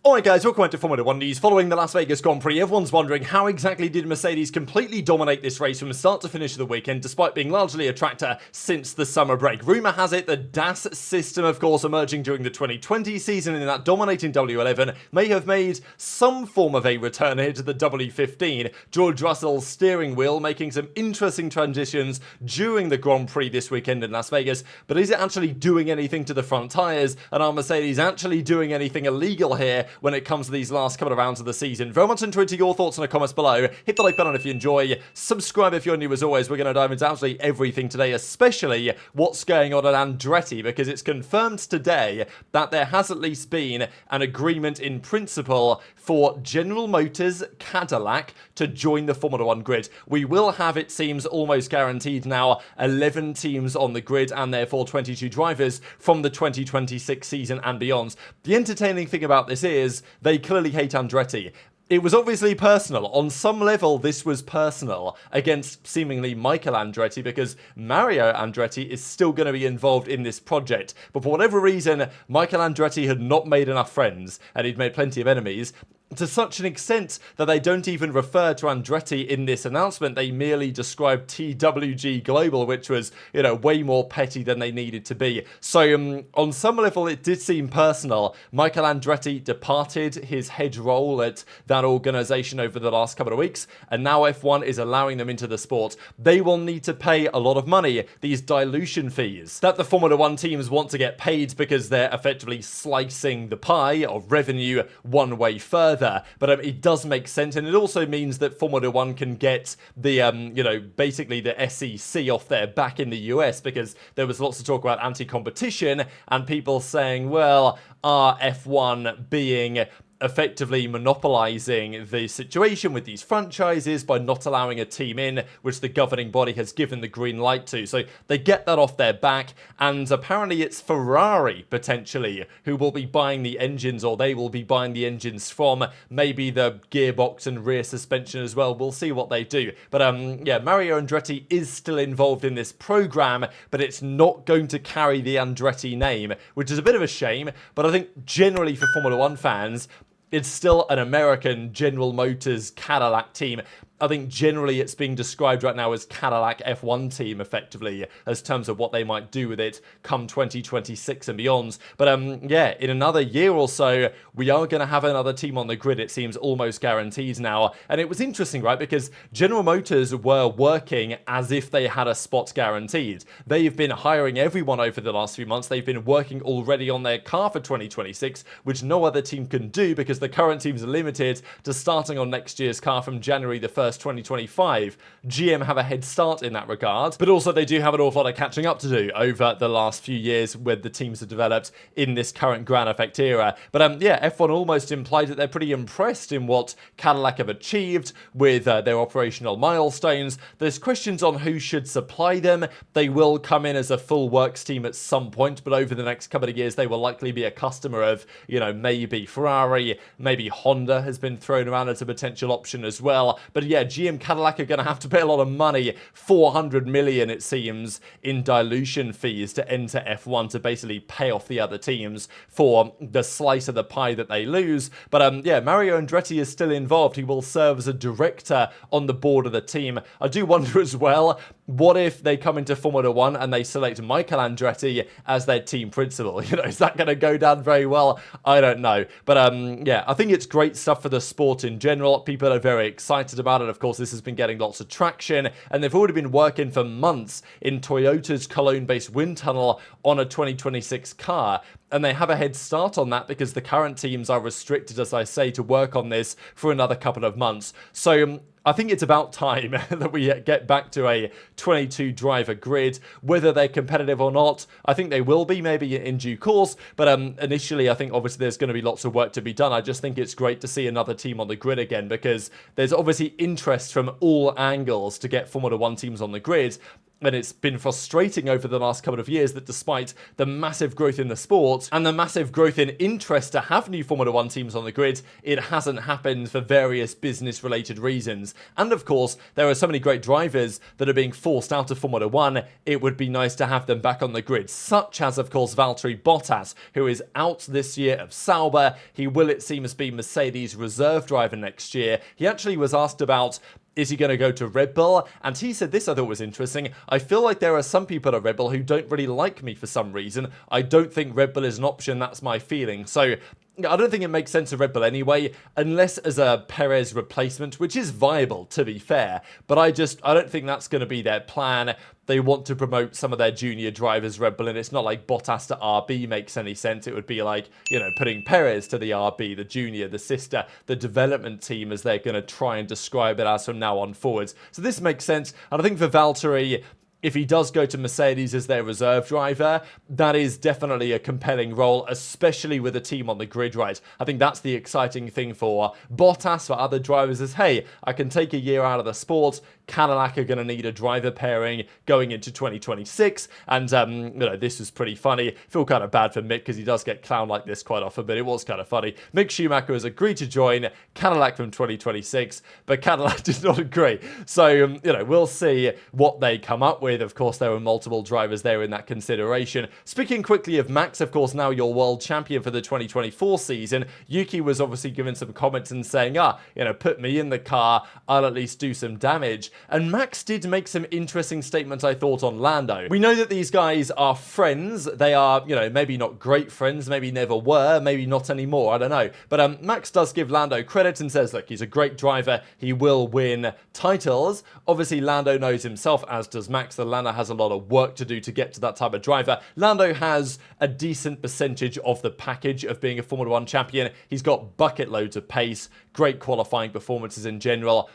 Alright guys, welcome back to Formula 1 news. Following the Las Vegas Grand Prix, everyone's wondering how exactly did Mercedes completely dominate this race from start to finish of the weekend, despite being largely a tractor since the summer break. Rumour has it the DAS system, of course, emerging during the 2020 season in that dominating W11, may have made some form of a return here to the W15. George Russell's steering wheel making some interesting transitions during the Grand Prix this weekend in Las Vegas, but is it actually doing anything to the front tyres? And are Mercedes actually doing anything illegal here when it comes to these last couple of rounds of the season? Very much into your thoughts in the comments below. Hit the like button if you enjoy. Subscribe if you're new as always. We're going to dive into absolutely everything today, especially what's going on at Andretti, because it's confirmed today that there has at least been an agreement in principle for General Motors Cadillac to join the Formula 1 grid. We will have, it seems, almost guaranteed now 11 teams on the grid and therefore 22 drivers from the 2026 season and beyond. The entertaining thing about this is they clearly hate Andretti. It was obviously personal. On some level, this was personal against seemingly Michael Andretti, because Mario Andretti is still going to be involved in this project. But for whatever reason, Michael Andretti had not made enough friends, and he'd made plenty of enemies, to such an extent that they don't even refer to Andretti in this announcement. They merely describe TWG Global, which was, way more petty than they needed to be. So on some level, it did seem personal. Michael Andretti departed his head role at that organization over the last couple of weeks, and now F1 is allowing them into the sport. They will need to pay a lot of money, these dilution fees that the Formula 1 teams want to get paid, because they're effectively slicing the pie of revenue one way further. But it does make sense, and it also means that Formula 1 can get the, basically the SEC off their back in the US, because there was lots of talk about anti-competition and people saying, well, are F1 being effectively monopolizing the situation with these franchises by not allowing a team in, which the governing body has given the green light to. So they get that off their back, and apparently it's Ferrari, potentially, who will be buying the engines, or they will be buying the engines from, maybe the gearbox and rear suspension as well. We'll see what they do. But yeah, Mario Andretti is still involved in this program, but it's not going to carry the Andretti name, which is a bit of a shame. But I think generally for Formula 1 fans, it's still an American General Motors Cadillac team. I think generally it's being described right now as Cadillac F1 team, effectively, as terms of what they might do with it come 2026 and beyond. But yeah, in another year or so, we are going to have another team on the grid. It seems almost guaranteed now. And it was interesting, right? Because General Motors were working as if they had a spot guaranteed. They've been hiring everyone over the last few months. They've been working already on their car for 2026, which no other team can do, because the current teams are limited to starting on next year's car from January the 1st, 2025. GM have a head start in that regard, but also they do have an awful lot of catching up to do over the last few years where the teams have developed in this current Grand Effect era. But yeah, F1 almost implied that they're pretty impressed in what Cadillac have achieved with their operational milestones. There's questions on who should supply them. They will come in as a full works team at some point, but over the next couple of years, they will likely be a customer of, maybe Ferrari, maybe Honda has been thrown around as a potential option as well. But yeah, GM Cadillac are going to have to pay a lot of money, 400 million it seems, in dilution fees to enter F1 to basically pay off the other teams for the slice of the pie that they lose. But yeah, Mario Andretti is still involved. He will serve as a director on the board of the team. I do wonder as well, what if they come into Formula 1 and they select Michael Andretti as their team principal? Is that going to go down very well? I don't know. But yeah, I think it's great stuff for the sport in general. People are very excited about it. Of course, this has been getting lots of traction, and they've already been working for months in Toyota's Cologne-based wind tunnel on a 2026 car. And they have a head start on that because the current teams are restricted, as I say, to work on this for another couple of months. So I think it's about time that we get back to a 22 driver grid. Whether they're competitive or not, I think they will be, maybe in due course. But initially, I think obviously there's going to be lots of work to be done. I just think it's great to see another team on the grid again, because there's obviously interest from all angles to get Formula 1 teams on the grid. And it's been frustrating over the last couple of years that despite the massive growth in the sport and the massive growth in interest to have new Formula 1 teams on the grid, it hasn't happened for various business-related reasons. And of course, there are so many great drivers that are being forced out of Formula 1, it would be nice to have them back on the grid, such as, of course, Valtteri Bottas, who is out this year of Sauber. He will, it seems, be Mercedes reserve driver next year. He actually was asked about, is he going to go to Red Bull? And he said this I thought was interesting. I feel like there are some people at Red Bull who don't really like me for some reason. I don't think Red Bull is an option. That's my feeling. So I don't think it makes sense to Red Bull anyway, unless as a Perez replacement, which is viable, to be fair. But I don't think that's going to be their plan. They want to promote some of their junior drivers, Red Bull, and it's not like Bottas to RB makes any sense. It would be like, putting Perez to the RB, the junior, the sister, the development team, as they're going to try and describe it as from now on forwards. So this makes sense. And I think for Valtteri, if he does go to Mercedes as their reserve driver, that is definitely a compelling role, especially with a team on the grid, right? I think that's the exciting thing for Bottas, for other drivers, is, hey, I can take a year out of the sport. Cadillac are going to need a driver pairing going into 2026. And, this was pretty funny. I feel kind of bad for Mick because he does get clowned like this quite often, but it was kind of funny. Mick Schumacher has agreed to join Cadillac from 2026, but Cadillac did not agree. So, we'll see what they come up with. Of course, there were multiple drivers there in that consideration. Speaking quickly of Max, of course, now your world champion for the 2024 season, Yuki was obviously giving some comments and saying, put me in the car, I'll at least do some damage. And Max did make some interesting statements, I thought, on Lando. We know that these guys are friends. They are, maybe not great friends, maybe never were, maybe not anymore, I don't know. But Max does give Lando credit and says, look, he's a great driver, he will win titles. Obviously, Lando knows himself, as does Max, that Lando has a lot of work to do to get to that type of driver. Lando has a decent percentage of the package of being a Formula 1 champion. He's got bucket loads of pace, great qualifying performances in general,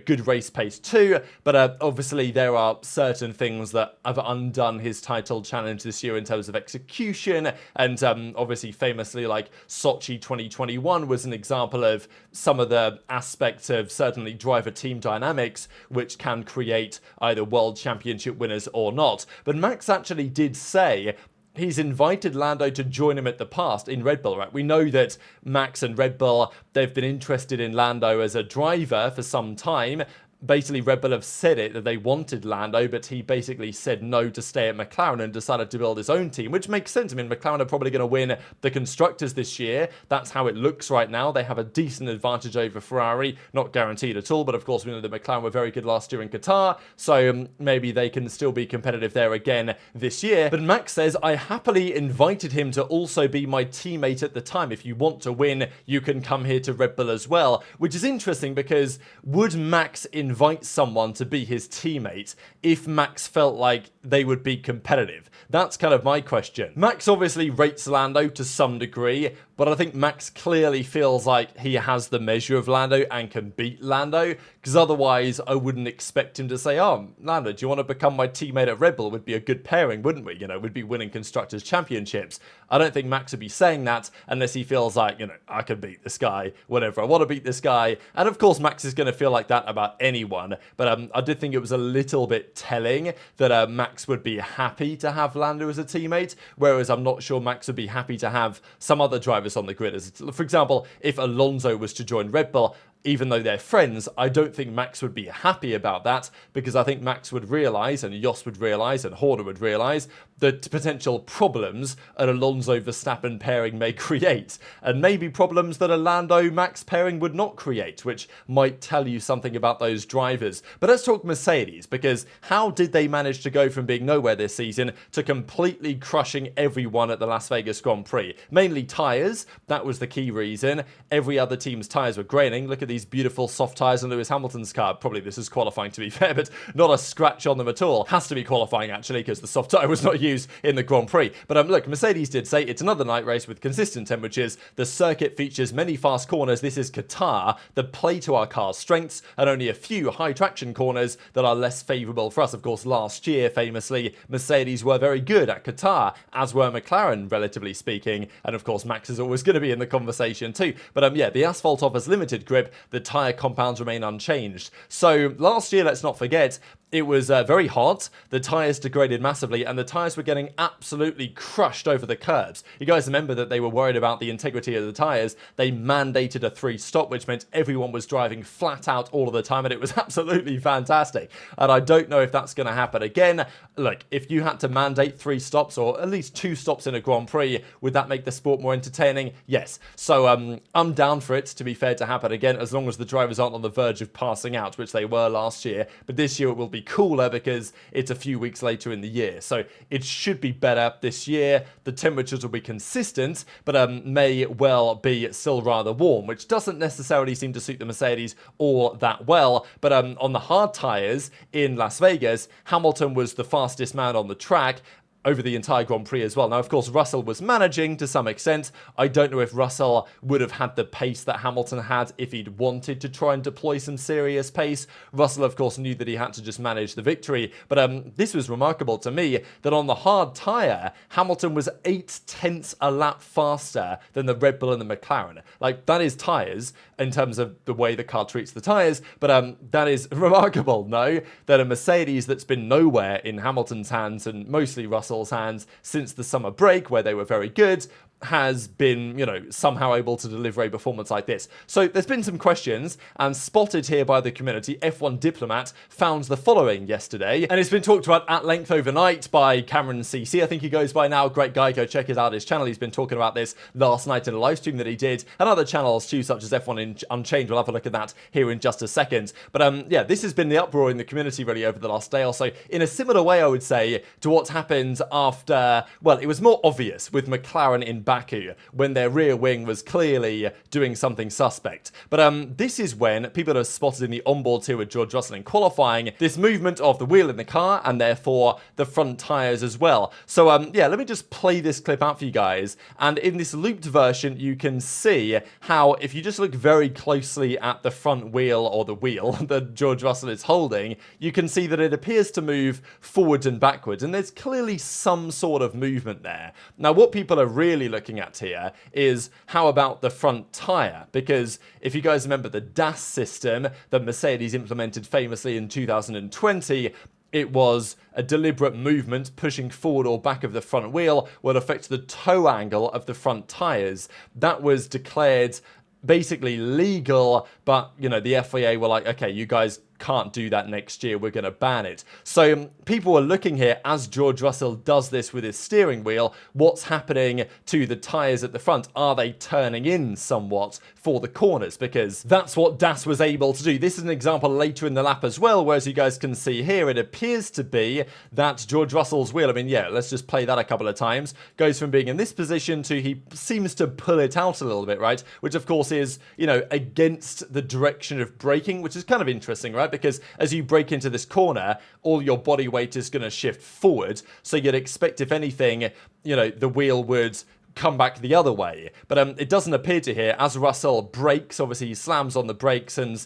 good race pace too, but obviously there are certain things that have undone his title challenge this year in terms of execution, and obviously famously like Sochi 2021 was an example of some of the aspects of certainly driver team dynamics which can create either world championship winners or not. But Max actually did say he's invited Lando to join him at the past in Red Bull, right? We know that Max and Red Bull, they've been interested in Lando as a driver for some time. Basically, Red Bull have said it, that they wanted Lando, but he basically said no to stay at McLaren and decided to build his own team, which makes sense. I mean, McLaren are probably going to win the Constructors this year. That's how it looks right now. They have a decent advantage over Ferrari. Not guaranteed at all, but of course, we know that McLaren were very good last year in Qatar, so maybe they can still be competitive there again this year. But Max says, I happily invited him to also be my teammate at the time. If you want to win, you can come here to Red Bull as well, which is interesting because would Max invite someone to be his teammate if Max felt like they would be competitive? That's kind of my question. Max obviously rates Lando to some degree, but I think Max clearly feels like he has the measure of Lando and can beat Lando, because otherwise I wouldn't expect him to say, oh, Lando, do you want to become my teammate at Red Bull? Would be a good pairing, wouldn't we? We'd be winning Constructors' Championships. I don't think Max would be saying that unless he feels like, I can beat this guy whenever I want to beat this guy. And of course, Max is going to feel like that about anyone, but I did think it was a little bit telling that Max would be happy to have Lando as a teammate, whereas I'm not sure Max would be happy to have some other drivers on the grid. For example, if Alonso was to join Red Bull, even though they're friends, I don't think Max would be happy about that, because I think Max would realise, and Jos would realise, and Horner would realise, the potential problems an Alonso-Verstappen pairing may create, and maybe problems that a Lando-Max pairing would not create, which might tell you something about those drivers. But let's talk Mercedes, because how did they manage to go from being nowhere this season to completely crushing everyone at the Las Vegas Grand Prix? Mainly tyres, that was the key reason. Every other team's tyres were graining. Look at these beautiful soft tyres on Lewis Hamilton's car. Probably this is qualifying, to be fair, but not a scratch on them at all. Has to be qualifying, actually, because the soft tyre was not used in the Grand Prix. But look, Mercedes did say it's another night race with consistent temperatures. The circuit features many fast corners. This is Qatar that play to our car's strengths, and only a few high traction corners that are less favourable for us. Of course, last year, famously, Mercedes were very good at Qatar, as were McLaren, relatively speaking. And of course, Max is always going to be in the conversation too. But yeah, the asphalt offers limited grip. The tyre compounds remain unchanged. So last year, let's not forget, It was very hot, the tyres degraded massively, and the tyres were getting absolutely crushed over the curbs. You guys remember that they were worried about the integrity of the tyres. They mandated a 3-stop, which meant everyone was driving flat out all of the time, and it was absolutely fantastic. And I don't know if that's going to happen again. Look, if you had to mandate 3 stops, or at least 2 stops in a Grand Prix, would that make the sport more entertaining? Yes. So I'm down for it, to be fair, to happen again, as long as the drivers aren't on the verge of passing out, which they were last year. But this year it will be cooler because it's a few weeks later in the year, so it should be better this year. The temperatures will be consistent, but may well be still rather warm, which doesn't necessarily seem to suit the Mercedes all that well. But on the hard tyres in Las Vegas, Hamilton was the fastest man on the track over the entire Grand Prix as well. Now, of course, Russell was managing to some extent. I don't know if Russell would have had the pace that Hamilton had if he'd wanted to try and deploy some serious pace. Russell, of course, knew that he had to just manage the victory. But this was remarkable to me, that on the hard tyre, Hamilton was 8/10 a lap faster than the Red Bull and the McLaren. Like, that is tyres in terms of the way the car treats the tyres. But that is remarkable, no? That a Mercedes that's been nowhere in Hamilton's hands and mostly Russell's hands since the summer break, where they were very good, has been, somehow able to deliver a performance like this. So there's been some questions, and spotted here by the community, F1 Diplomat found the following yesterday, and it's been talked about at length overnight by Cameron CC, I think he goes by now. Great guy, go check it out, his channel. He's been talking about this last night in a live stream that he did, and other channels too, such as F1 Unchained. We'll have a look at that here in just a second. But yeah, this has been the uproar in the community really over the last day or so, in a similar way, I would say, to what's happened after, well, it was more obvious with McLaren in Baku, when their rear wing was clearly doing something suspect. But this is when people have spotted in the onboards here with George Russell in qualifying this movement of the wheel in the car, and therefore the front tyres as well. So yeah, let me just play this clip out for you guys. And in this looped version, you can see how, if you just look very closely at the front wheel, or the wheel that George Russell is holding, you can see that it appears to move forwards and backwards, and there's clearly some sort of movement there. Now, what people are really looking at here is, how about the front tyre? Because if you guys remember the DAS system that Mercedes implemented famously in 2020, it was a deliberate movement pushing forward or back of the front wheel will affect the toe angle of the front tyres. That was declared basically legal, but the FIA were like, okay, you guys can't do that next year, we're going to ban it. So people are looking here, as George Russell does this with his steering wheel, what's happening to the tyres at the front? Are they turning in somewhat for the corners? Because that's what DAS was able to do. This is an example later in the lap as well, where, as you guys can see here, it appears to be that George Russell's wheel, I mean, yeah, let's just play that a couple of times, goes from being in this position to he seems to pull it out a little bit, right? Which of course is, against the direction of braking, which is kind of interesting, right? Because as you brake into this corner, all your body weight is going to shift forward. So you'd expect, if anything, the wheel would come back the other way. But it doesn't appear to here. As Russell brakes, obviously he slams on the brakes and,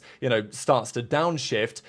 starts to downshift.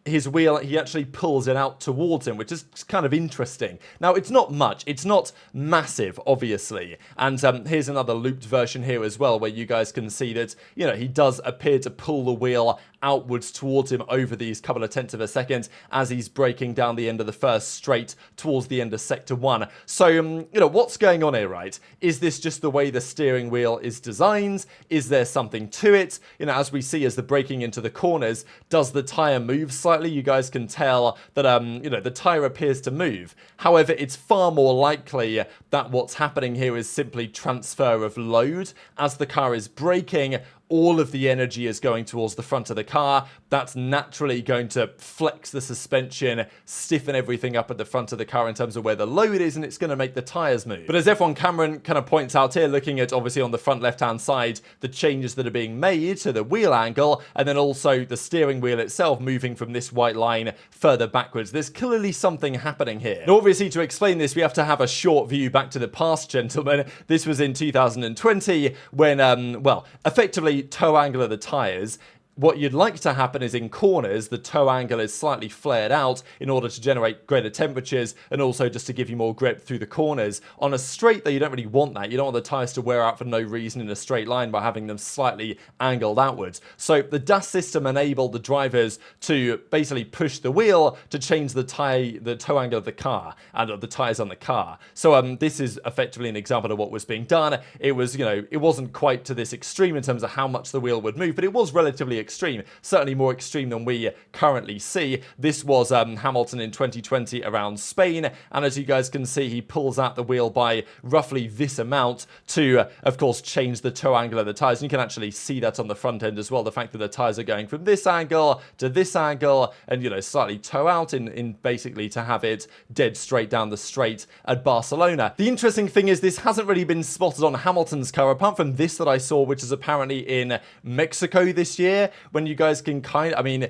His wheel, he actually pulls it out towards him, which is kind of interesting. Now, it's not much. It's not massive, obviously. And here's another looped version here as well, where you guys can see that, he does appear to pull the wheel outwards towards him over these couple of tenths of a second as he's braking down the end of the first straight towards the end of sector 1. So, what's going on here, right? Is this just the way the steering wheel is designed? Is there something to it? As we see as the braking into the corners, does the tyre move slightly? You guys can tell that, the tyre appears to move. However, it's far more likely that what's happening here is simply transfer of load. As the car is braking, all of the energy is going towards the front of the car. That's naturally going to flex the suspension, stiffen everything up at the front of the car in terms of where the load is, and it's going to make the tyres move. But as F1 Cameron kind of points out here, looking at obviously on the front left-hand side, the changes that are being made to the wheel angle, and then also the steering wheel itself moving from this white line further backwards. There's clearly something happening here. Now, obviously, to explain this, we have to have a short view back to the past, gentlemen. This was in 2020 when, well, effectively toe angle of the tyres What you'd like to happen is in corners, the toe angle is slightly flared out in order to generate greater temperatures and also just to give you more grip through the corners. On a straight, though, you don't really want that. You don't want the tyres to wear out for no reason in a straight line by having them slightly angled outwards. So the DAS system enabled the drivers to basically push the wheel to change the toe angle of the car and of the tyres on the car. So this is effectively an example of what was being done. It was, it wasn't quite to this extreme in terms of how much the wheel would move, but it was relatively extreme, certainly more extreme than we currently see. This was Hamilton in 2020 around Spain, and as you guys can see, he pulls out the wheel by roughly this amount to, of course, change the toe angle of the tyres. And you can actually see that on the front end as well, the fact that the tyres are going from this angle to this angle and, slightly toe out in basically to have it dead straight down the straight at Barcelona. The interesting thing is this hasn't really been spotted on Hamilton's car, apart from this that I saw, which is apparently in Mexico this year, when you guys can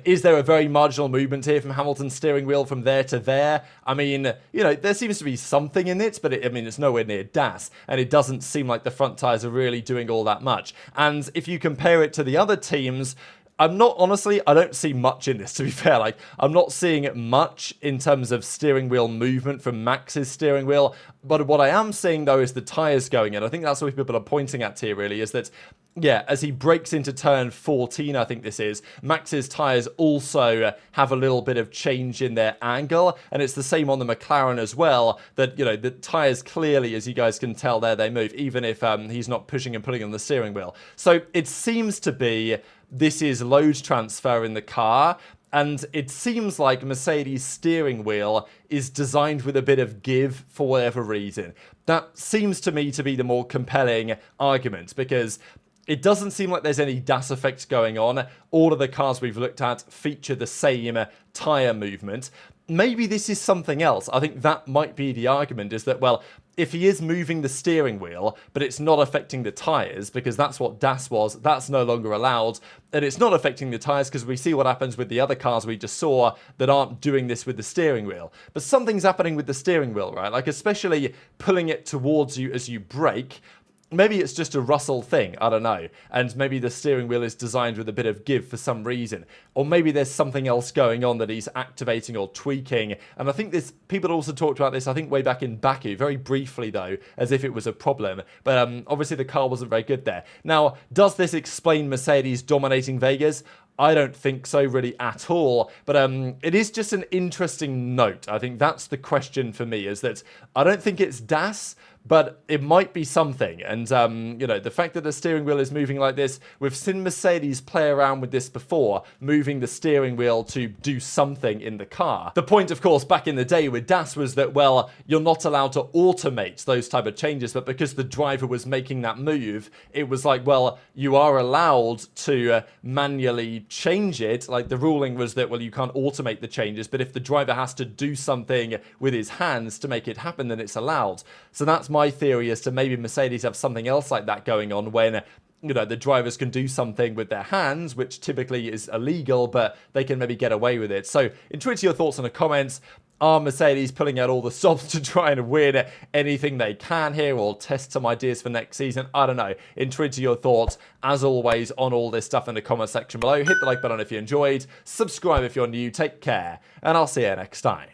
is there a very marginal movement here from Hamilton's steering wheel from there to there? There seems to be something in it, but it's nowhere near DAS, and it doesn't seem like the front tyres are really doing all that much. And if you compare it to the other teams, I don't see much in this, to be fair. I'm not seeing much in terms of steering wheel movement from Max's steering wheel. But what I am seeing, though, is the tyres going in. I think that's what people are pointing at here, really, is that, as he breaks into turn 14, I think this is, Max's tyres also have a little bit of change in their angle. And it's the same on the McLaren as well, that, the tyres clearly, as you guys can tell there, they move, even if he's not pushing and pulling on the steering wheel. So it seems to be this is load transfer in the car, and it seems like Mercedes' steering wheel is designed with a bit of give for whatever reason. That seems to me to be the more compelling argument, because it doesn't seem like there's any DAS effect going on. All of the cars we've looked at feature the same tyre movement. Maybe this is something else. I think that might be the argument, is that, well, if he is moving the steering wheel, but it's not affecting the tyres, because that's what DAS was, that's no longer allowed, and it's not affecting the tyres because we see what happens with the other cars we just saw that aren't doing this with the steering wheel. But something's happening with the steering wheel, right? Especially pulling it towards you as you brake. Maybe it's just a Russell thing, I don't know. And maybe the steering wheel is designed with a bit of give for some reason. Or maybe there's something else going on that he's activating or tweaking. And I think people also talked about this, I think, way back in Baku, very briefly though, as if it was a problem. But obviously the car wasn't very good there. Now, does this explain Mercedes dominating Vegas? I don't think so really at all, but it is just an interesting note. I think that's the question for me, is that I don't think it's DAS, but it might be something. And, the fact that the steering wheel is moving like this, we've seen Mercedes play around with this before, moving the steering wheel to do something in the car. The point, of course, back in the day with DAS was that, well, you're not allowed to automate those type of changes, but because the driver was making that move, it was like, well, you are allowed to manually change it. Like, the ruling was that, well, you can't automate the changes, but if the driver has to do something with his hands to make it happen, then it's allowed. So that's my theory, as to maybe Mercedes have something else like that going on, when the drivers can do something with their hands, which typically is illegal, but they can maybe get away with it. So intrigued to your thoughts in the comments. Are Mercedes pulling out all the stops to try and win anything they can here, or test some ideas for next season? I don't know. Intrigued to your thoughts, as always, on all this stuff in the comment section below. Hit the like button if you enjoyed. Subscribe if you're new. Take care, and I'll see you next time.